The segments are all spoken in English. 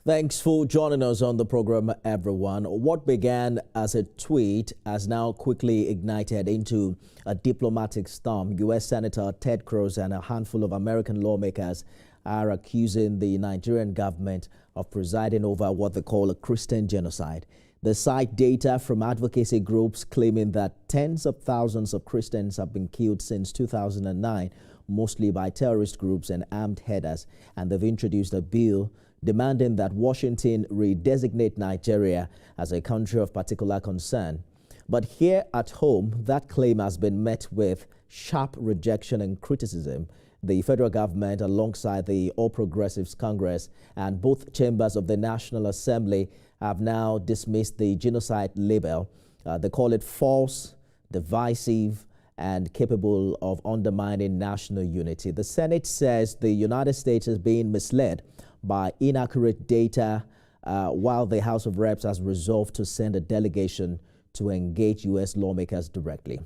Thanks for joining us on the program, everyone. What began as a tweet has now quickly ignited into a diplomatic storm. U.S. Senator Ted Cruz and a handful of American lawmakers are accusing the Nigerian government of presiding over what they call a Christian genocide. They cite data from advocacy groups claiming that tens of thousands of Christians have been killed since 2009, mostly by terrorist groups and armed headers, and they've introduced a bill demanding that Washington redesignate Nigeria as a country of particular concern. But here at home, that claim has been met with sharp rejection and criticism. The federal government, alongside the All Progressives Congress and both chambers of the National Assembly, have now dismissed the genocide label. They call it false, divisive, and capable of undermining national unity. The Senate says the United States is being misled by inaccurate data, while the House of Reps has resolved to send a delegation to engage U.S. lawmakers directly.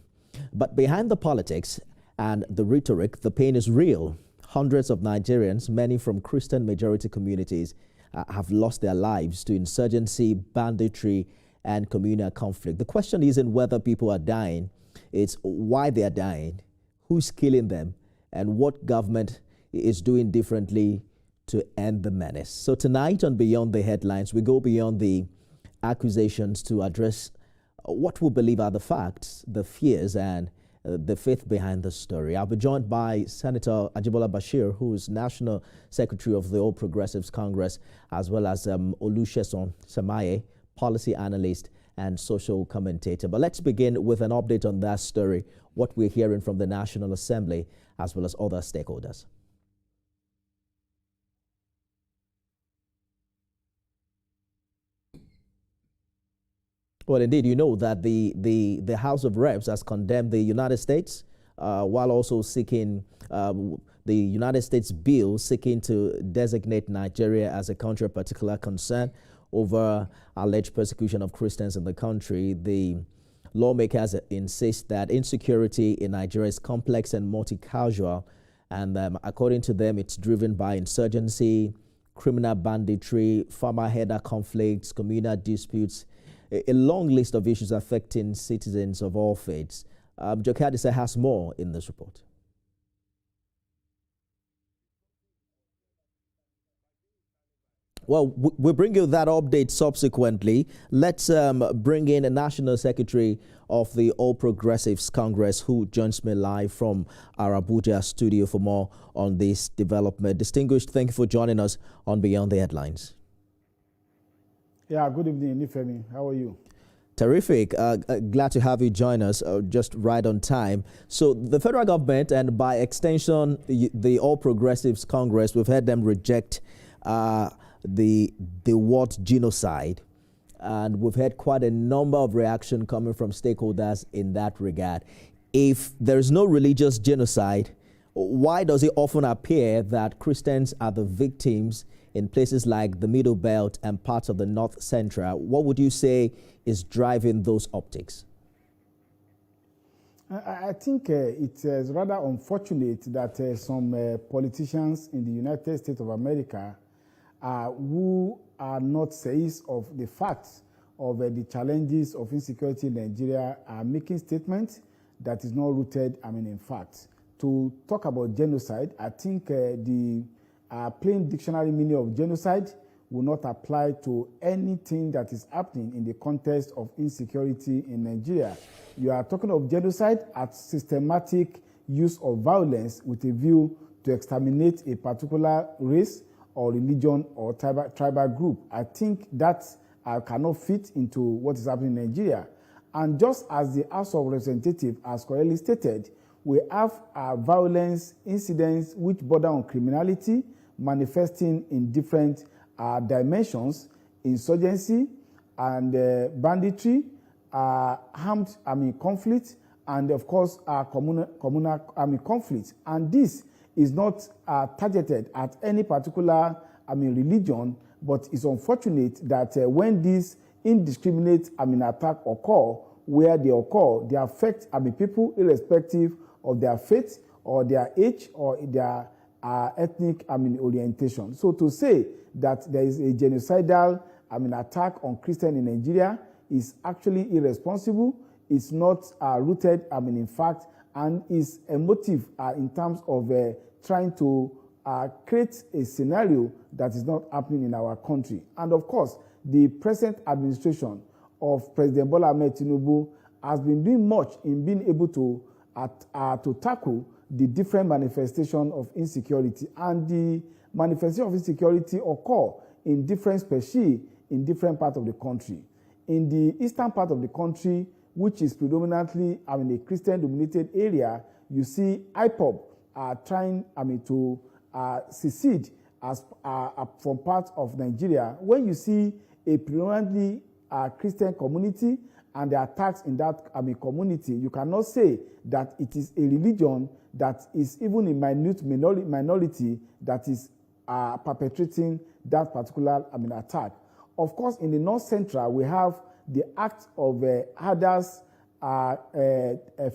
But behind the politics and the rhetoric, the pain is real. Hundreds of Nigerians, many from Christian majority communities, have lost their lives to insurgency, banditry, and communal conflict. The question isn't whether people are dying, it's why they are dying, who's killing them, and what government is doing differently to end the menace. So tonight on Beyond the Headlines, we go beyond the accusations to address what we believe are the facts, the fears, and the faith behind the story. I'll be joined by Senator Ajibola Basiru, who is National Secretary of the All Progressives Congress, as well as Olusegun Samaye, policy analyst and social commentator. But let's begin with an update on that story, what we're hearing from the National Assembly, as well as other stakeholders. Well, indeed, you know that the House of Reps has condemned the United States while also seeking the United States bill seeking to designate Nigeria as a country of particular concern over alleged persecution of Christians in the country. The lawmakers insist that insecurity in Nigeria is complex and multi-causal, and according to them, it's driven by insurgency, criminal banditry, farmer-header conflicts, communal disputes, a long list of issues affecting citizens of all faiths. Jokadisa has more in this report. Well, we'll bring you that update subsequently. Let's bring in a National Secretary of the All Progressives Congress who joins me live from our Abuja studio for more on this development. Distinguished, thank you for joining us on Beyond the Headlines. Yeah, good evening, Inflame. How are you? Terrific. Glad to have you join us just right on time. So the federal government and by extension, the All Progressives Congress, we've heard them reject the word genocide. And we've had quite a number of reactions coming from stakeholders in that regard. If there is no religious genocide, why does it often appear that Christians are the victims in places like the Middle Belt and parts of the North Central? What would you say is driving those optics? I think it is rather unfortunate that some politicians in the United States of America who are not seized of the facts of the challenges of insecurity in Nigeria are making statements that is not rooted, in fact. To talk about genocide, I think the plain dictionary meaning of genocide will not apply to anything that is happening in the context of insecurity in Nigeria. You are talking of genocide as systematic use of violence with a view to exterminate a particular race or religion or tribal group. I think that cannot fit into what is happening in Nigeria. And just as the House of Representatives has correctly stated, we have violence incidents which border on criminality, manifesting in different dimensions: insurgency and banditry, armed conflict, and of course communal conflict. And this is not targeted at any particular religion, but it's unfortunate that when these indiscriminate attack occur, where they occur, they affect people irrespective of their faith or their age or their ethnic, orientation. So to say that there is a genocidal, attack on Christians in Nigeria is actually irresponsible. It's not rooted, in fact, and is a motive in terms of trying to create a scenario that is not happening in our country. And of course, the present administration of President Bola Ahmed Tinubu has been doing much in being able to tackle the different manifestations of insecurity. And the manifestation of insecurity occur in different species in different parts of the country. In the eastern part of the country, which is predominantly a Christian-dominated area, you see IPOB trying to secede as from parts of Nigeria. When you see a predominantly Christian community and the attacks in that community, you cannot say that it is a religion that is even a minute minority that is perpetrating that particular attack. Of course, in the North Central, we have the act of herders,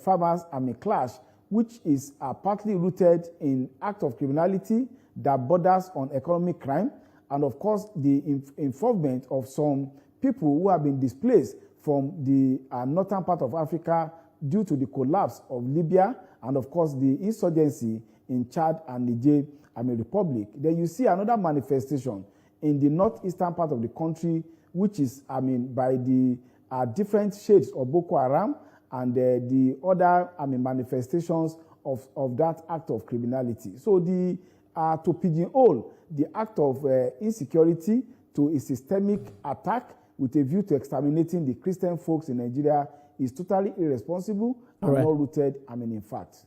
farmers clash, which is partly rooted in act of criminality that borders on economic crime, and of course the involvement of some people who have been displaced from the northern part of Africa due to the collapse of Libya, and of course the insurgency in Chad and Niger Republic. Then you see another manifestation in the northeastern part of the country, which is, by the different shades of Boko Haram and the other, manifestations of that act of criminality. So to pigeonhole the act of insecurity to a systemic attack with a view to exterminating the Christian folks in Nigeria is totally irresponsible and not rooted, in fact.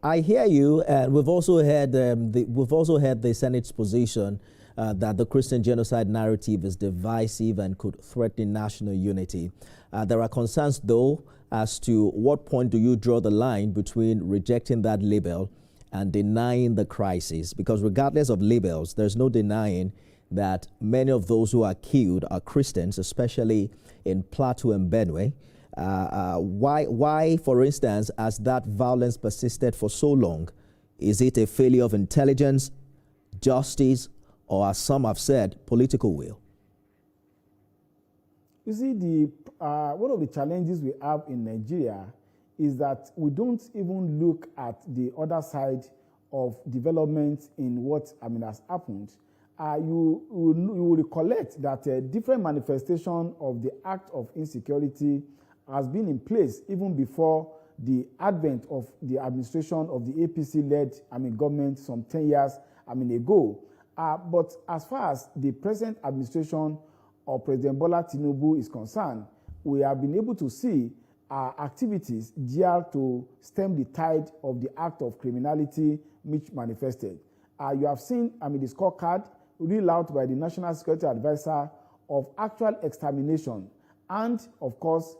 I hear you, and we've also heard the Senate's position that the Christian genocide narrative is divisive and could threaten national unity. There are concerns, though, as to what point do you draw the line between rejecting that label and denying the crisis? Because regardless of labels, there's no denying that many of those who are killed are Christians, especially in Plateau and Benue. Why, for instance, has that violence persisted for so long? Is it a failure of intelligence, justice, or as some have said, political will? You see, one of the challenges we have in Nigeria is that we don't even look at the other side of development in what has happened. You will recollect that different manifestation of the act of insecurity has been in place even before the advent of the administration of the APC-led government some 10 years ago. But as far as the present administration of President Bola Tinubu is concerned, we have been able to see activities geared to stem the tide of the act of criminality which manifested. You have seen the scorecard read out by the National Security Advisor of actual extermination and, of course,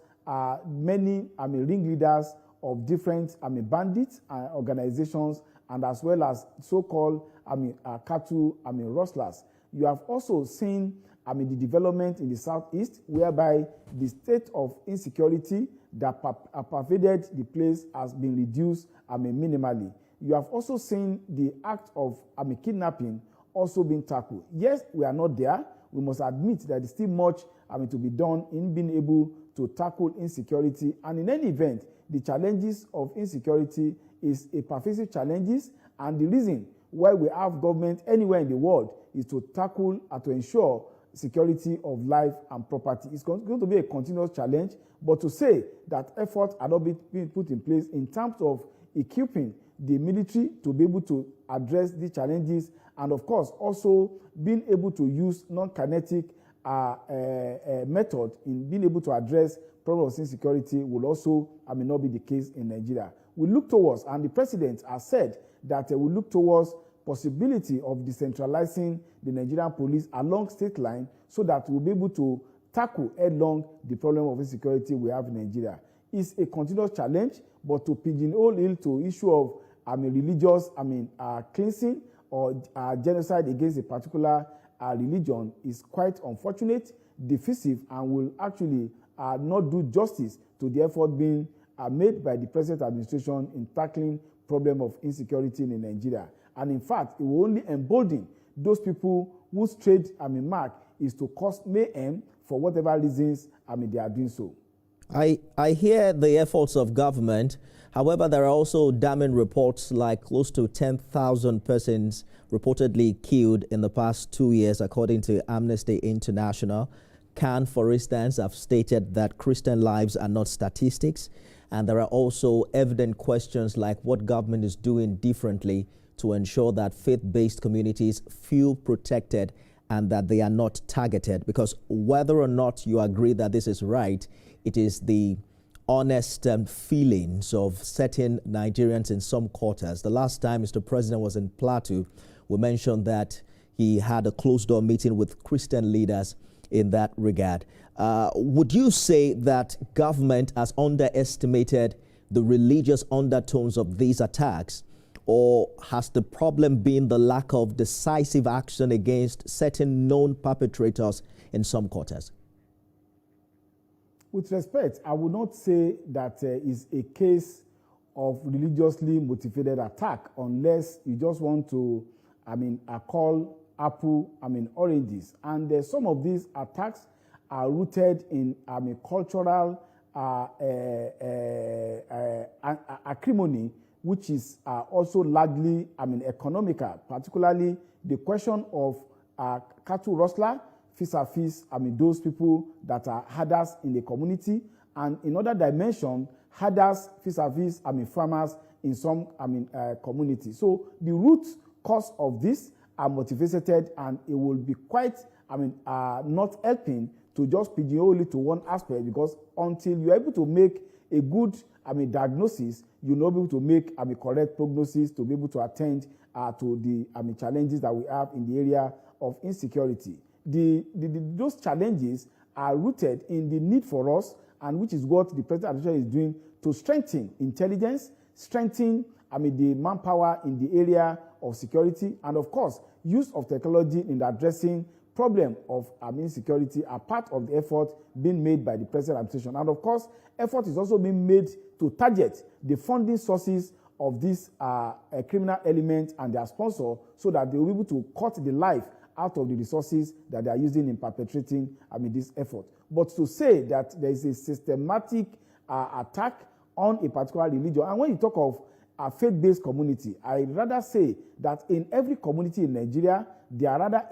many ringleaders of different bandits organizations, and as well as so-called cattle rustlers. You have also seen the development in the southeast, whereby the state of insecurity that pervaded the place has been reduced minimally. You have also seen the act of kidnapping also being tackled. Yes, we are not there. We must admit that there is still much to be done in being able to tackle insecurity. And in any event, the challenges of insecurity is a pervasive challenges, and the reason why we have government anywhere in the world is to tackle and to ensure security of life and property. It's going to be a continuous challenge, but to say that efforts are not being put in place in terms of equipping the military to be able to address these challenges, and of course also being able to use non-kinetic method in being able to address problems of insecurity will also not be the case in Nigeria. We look towards, and the president has said that we look towards possibility of decentralizing the Nigerian police along state line so that we'll be able to tackle headlong the problem of insecurity we have in Nigeria. It's a continuous challenge, but to pigeonhole it to issue of religious cleansing or genocide against a particular religion is quite unfortunate, divisive, and will actually not do justice to the effort being made by the present administration in tackling problem of insecurity in Nigeria. And in fact, it will only embolden those people whose trade, mark is to cause mayhem for whatever reasons, they are doing so. I hear the efforts of government. However, there are also damning reports like close to 10,000 persons reportedly killed in the past 2 years, according to Amnesty International. CAN, for instance, have stated that Christian lives are not statistics. And there are also evident questions like what government is doing differently to ensure that faith-based communities feel protected and that they are not targeted. Because whether or not you agree that this is right, it is the honest feelings of certain Nigerians in some quarters. The last time Mr. President was in Plateau, we mentioned that he had a closed-door meeting with Christian leaders in that regard. Would you say that government has underestimated the religious undertones of these attacks, or has the problem been the lack of decisive action against certain known perpetrators in some quarters? With respect, I would not say that is a case of religiously motivated attack unless you just want to, call apple, oranges. And some of these attacks are rooted in cultural acrimony, which is also largely economical, particularly the question of cattle rustler vis-a-vis those people that are herders in the community, and in other dimension, herders vis-a-vis farmers in some communities. So the root cause of this are motivated, and it will be quite not helping to just pigeonhole it to one aspect, because until you're able to make a good diagnosis, you'll not be able to make correct prognosis to be able to attend to the challenges that we have in the area of insecurity. Those challenges are rooted in the need for us, and which is what the President is doing, to strengthen intelligence, strengthen the manpower in the area of security, and of course, use of technology in addressing problem of insecurity are part of the effort being made by the present administration. And of course, effort is also being made to target the funding sources of these criminal elements and their sponsor, so that they will be able to cut the life out of the resources that they are using in perpetrating this effort. But to say that there is a systematic attack on a particular religion, and when you talk of a faith-based community, I rather say that in every community in Nigeria, they are rather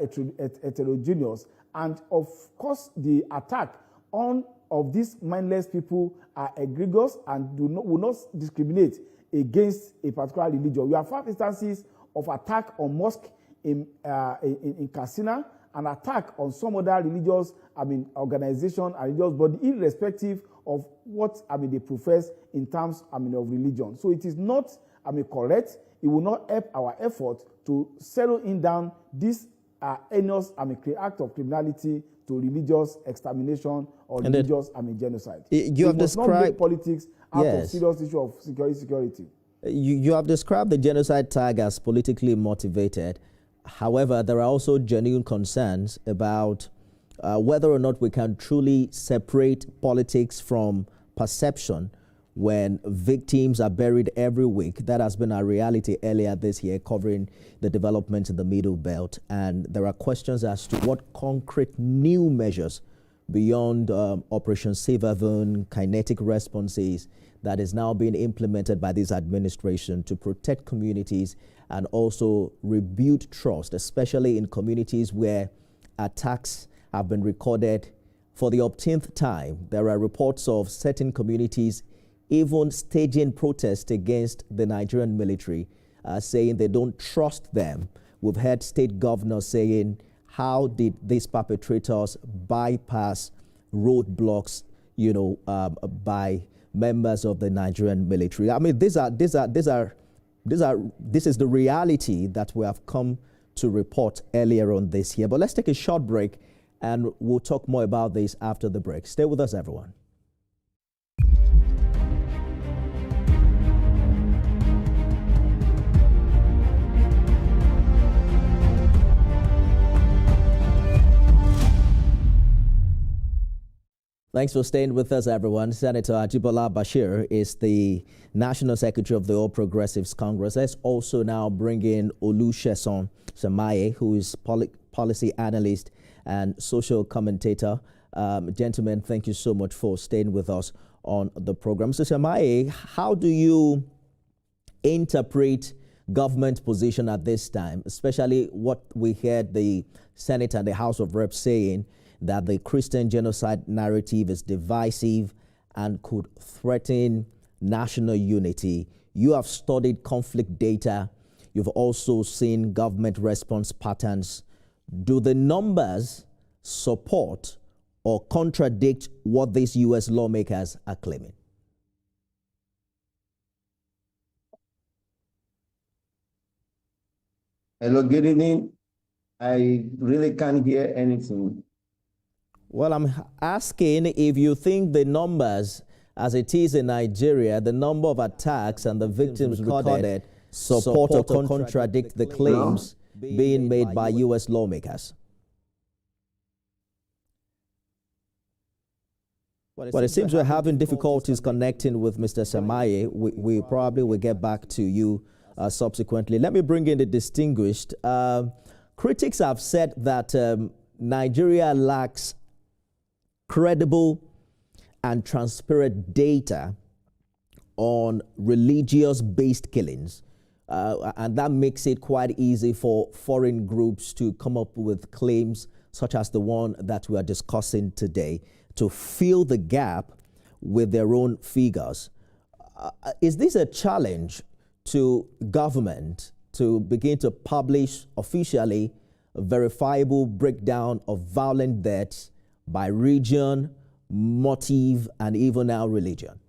heterogeneous, and of course the attack of these mindless people are egregious and will not discriminate against a particular religion. We have found instances of attack on mosque in Katsina, an attack on some other religious organization and religious body, irrespective of what they profess in terms of religion. So it is not correct. It will not help our effort to settle in down this heinous act of criminality to religious extermination or religious genocide. You have described not make politics out of serious issue of security. You have described the genocide tag as politically motivated. However, there are also genuine concerns about whether or not we can truly separate politics from perception when victims are buried every week. That has been our reality earlier this year, covering the developments in the Middle Belt. And there are questions as to what concrete new measures beyond Operation Save Haven, kinetic responses, that is now being implemented by this administration to protect communities and also rebuild trust, especially in communities where attacks have been recorded for the 10th time. There are reports of certain communities even staging protests against the Nigerian military, saying they don't trust them. We've heard state governors saying, how did these perpetrators bypass roadblocks, by members of the Nigerian military? I mean, this is the reality that we have come to report earlier on this year. But let's take a short break, and we'll talk more about this after the break. Stay with us, everyone. Thanks for staying with us, everyone. Senator Ajibola Basiru is the National Secretary of the All Progressives Congress. Let's also now bring in Olusegun Semaye, who is policy analyst and social commentator. Gentlemen, thank you so much for staying with us on the program. So, Semaye, how do you interpret government position at this time, especially what we heard the Senate and the House of Reps saying, that the Christian genocide narrative is divisive and could threaten national unity? You have studied conflict data. You've also seen government response patterns. Do the numbers support or contradict what these U.S. lawmakers are claiming? Hello, good evening. I really can't hear anything. Well, I'm asking if you think the numbers, as it is in Nigeria, the number of attacks and the victims recorded support or contradict the claims being made by U.S. lawmakers. Well, it seems we're having difficulties connecting with Mr. Semaye. We probably will get back to you subsequently. Let me bring in the distinguished. Critics have said that Nigeria lacks credible and transparent data on religious-based killings. And that makes it quite easy for foreign groups to come up with claims such as the one that we are discussing today to fill the gap with their own figures. Is this a challenge to government to begin to publish officially a verifiable breakdown of violent deaths by region, motive, and even now religion?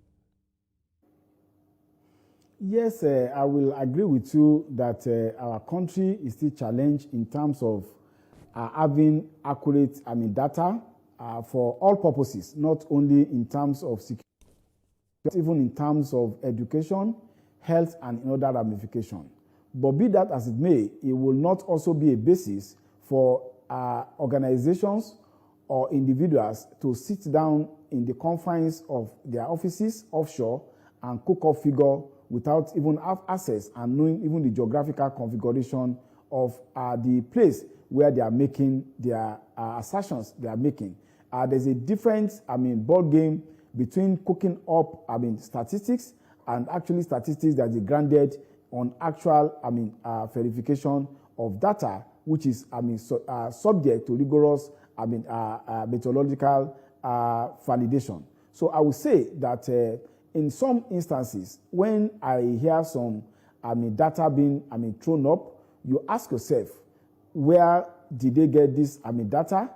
Yes, I will agree with you that our country is still challenged in terms of having accurate data for all purposes, not only in terms of security, but even in terms of education, health, and in other ramifications. But be that as it may, it will not also be a basis for organizations or individuals to sit down in the confines of their offices offshore and cook up figure without even have access and knowing even the geographical configuration of the place where they are making their assertions they are making. There's a different, ball game between cooking up, statistics and actually statistics that is grounded on actual, verification of data, which is, subject to rigorous, methodological validation. So I would say that in some instances, when I hear some, data being, thrown up, you ask yourself, where did they get this, data?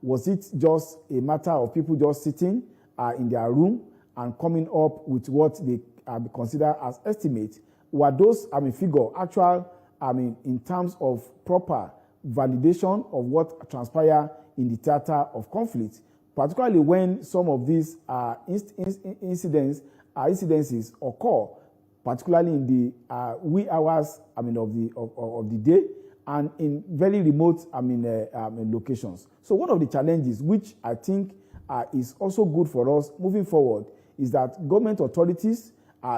Was it just a matter of people just sitting in their room and coming up with what they consider as estimates? Were those, figure actual, in terms of proper validation of what transpired in the theater of conflict, particularly when some of these incidences occur, particularly in the wee hours, of the day, and in very remote, locations. So one of the challenges, which I think is also good for us moving forward, is that government authorities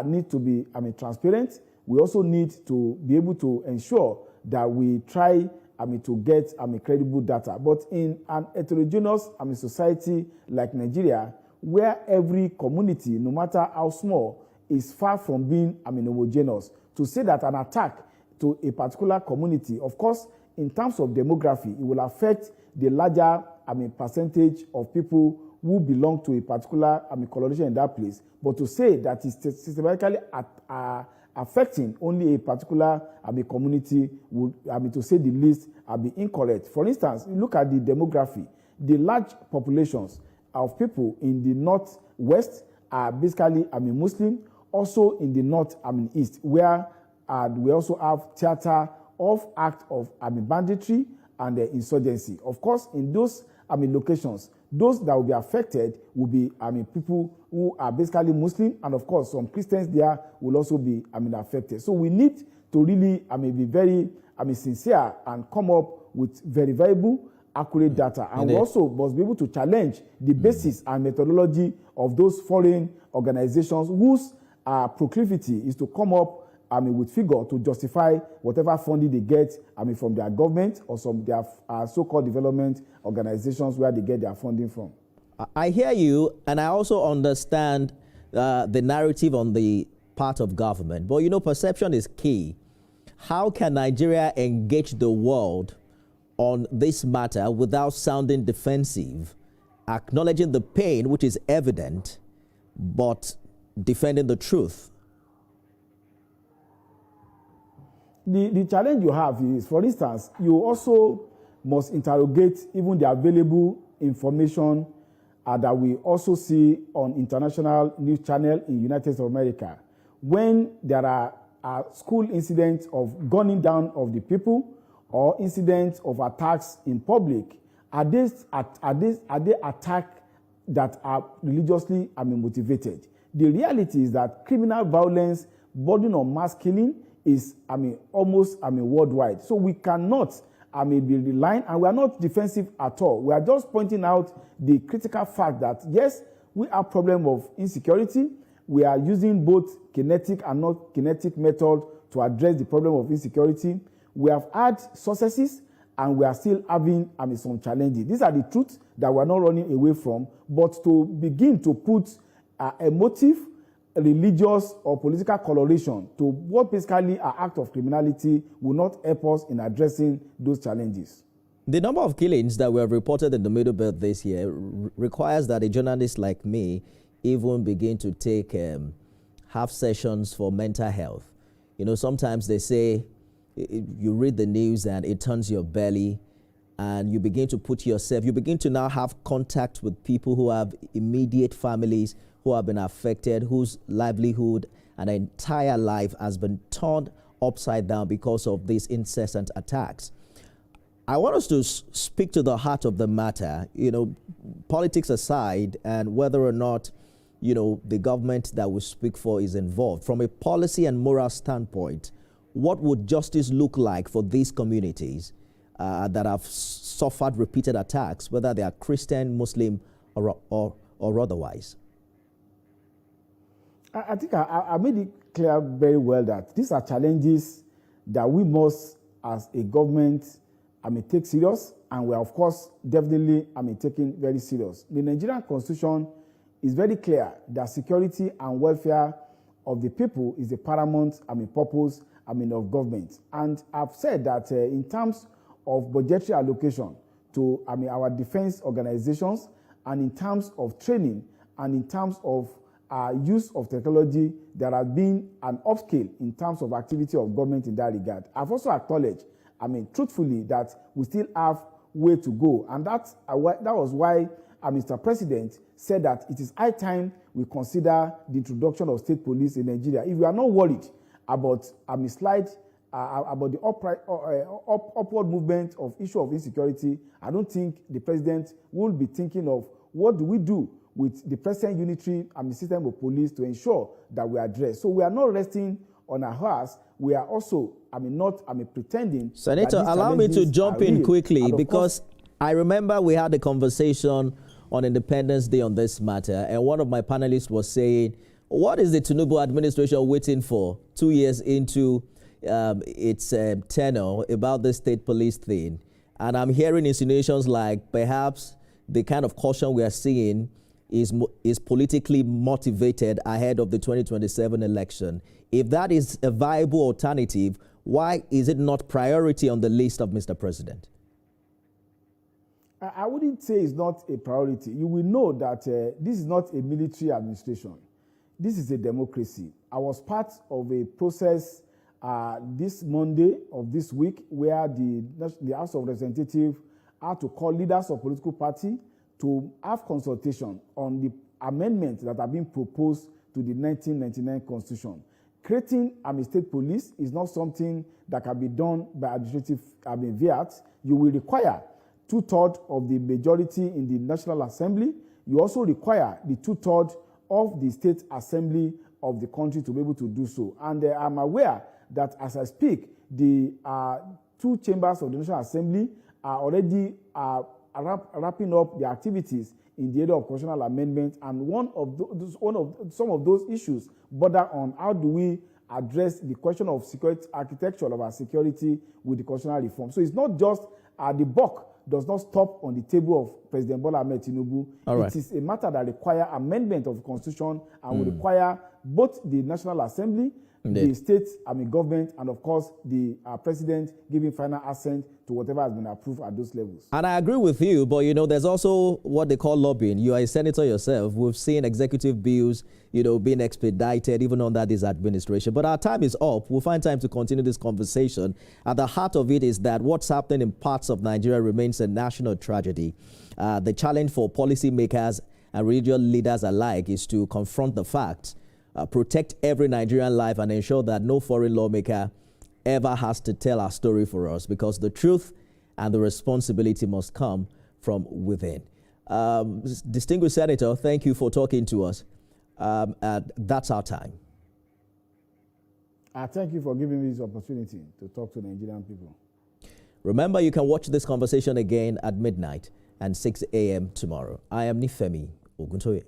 need to be, transparent. We also need to be able to ensure that we try, to get, credible data. But in an heterogeneous, society like Nigeria, where every community, no matter how small, is far from being, homogeneous, to say that an attack to a particular community, of course, in terms of demography, it will affect the larger, percentage of people who belong to a particular, coloration in that place. But to say that it's systematically affecting only a particular, community would, to say the least, be incorrect. For instance, you look at the demography. The large populations of people in the northwest are basically, Muslim. Also in the north, east, where we also have theater of act of banditry and insurgency. Of course, in those locations, those that will be affected will be people who are basically Muslim, and of course some Christians there will also be affected. So we need to really be very sincere and come up with verifiable accurate data. And we also must be able to challenge the basis and methodology of those foreign organizations whose proclivity is to come up with figure to justify whatever funding they get from their government or some their so-called development organizations where they get their funding from. I hear you, and I also understand the narrative on the part of government. But, you know, perception is key. How can Nigeria engage the world on this matter without sounding defensive, acknowledging the pain, which is evident, but defending the truth? The challenge you have is, for instance, you also must interrogate even the available information that we also see on international news channel in the United States of America. When there are school incidents of gunning down of the people or incidents of attacks in public, are they attacks that are religiously motivated? The reality is that criminal violence bordering on mass killing is almost worldwide. So we cannot be relying, and we are not defensive at all. We are just pointing out the critical fact that yes, we have problem of insecurity. We are using both kinetic and not kinetic method to address the problem of insecurity. We have had successes, and we are still having some challenges. These are the truths that we are not running away from. But to begin to put a motive, religious or political coloration to what basically are acts of criminality will not help us in addressing those challenges. The number of killings that were reported in the Middle Belt this year requires that a journalist like me even begin to take half sessions for mental health. You know, sometimes they say you read the news and it turns your belly, and you begin to put yourself, you begin to now have contact with people who have immediate families who have been affected, whose livelihood and entire life has been turned upside down because of these incessant attacks. I want us to speak to the heart of the matter, you know, politics aside, and whether or not, you know, the government that we speak for is involved. From a policy and moral standpoint, what would justice look like for these communities that have suffered repeated attacks, whether they are Christian, Muslim, or otherwise? I think I made it clear very well that these are challenges that we must, as a government, take serious, and we are, of course, definitely taking very serious. The Nigerian Constitution is very clear that security and welfare of the people is the paramount purpose of government. And I've said that in terms of budgetary allocation to our defense organizations, and in terms of training, and in terms of use of technology, there has been an upscale in terms of activity of government in that regard. I've also acknowledged, truthfully, that we still have way to go. And that was why Mr. President said that it is high time we consider the introduction of state police in Nigeria. If we are not worried about about the upward movement of issue of insecurity, I don't think the president will be thinking of what do we do with the present unitary system of police to ensure that we address. So we are not resting on our horse. We are also, not pretending. Senator, allow me to jump in quickly, because I remember we had a conversation on Independence Day on this matter, and one of my panelists was saying, what is the Tinubu administration waiting for 2 years into its tenure about the state police thing? And I'm hearing insinuations like perhaps the kind of caution we are seeing is politically motivated ahead of the 2027 election. If that is a viable alternative, why is it not priority on the list of Mr. President? I wouldn't say it's not a priority. You will know that this is not a military administration. This is a democracy. I was part of a process this Monday of this week where the House of Representatives had to call leaders of political party to have consultation on the amendments that have been proposed to the 1999 Constitution. Creating a state police is not something that can be done by administrative fiat. You will require 2/3 of the majority in the National Assembly. You also require the 2/3 of the State Assembly of the country to be able to do so. And I'm aware that as I speak, the two chambers of the National Assembly are already wrapping up their activities in the area of constitutional amendment, and some of those issues border on how do we address the question of security architecture of our security with the constitutional reform. So it's not just the buck does not stop on the table of President Bola Ahmed Tinubu. It is a matter that requires amendment of the constitution and will require both the National Assembly, the state, government, and of course the president giving final assent to whatever has been approved at those levels. And I agree with you, but there's also what they call lobbying. You are a senator yourself. We've seen executive bills, being expedited even under this administration. But our time is up. We'll find time to continue this conversation. At the heart of it is that what's happening in parts of Nigeria remains a national tragedy. The challenge for policymakers and religious leaders alike is to confront the facts, protect every Nigerian life, and ensure that no foreign lawmaker ever has to tell our story for us, because the truth and the responsibility must come from within. Distinguished Senator, thank you for talking to us. That's our time. Thank you for giving me this opportunity to talk to Nigerian people. Remember, you can watch this conversation again at midnight and 6 a.m. tomorrow. I am Nifemi Oguntoye.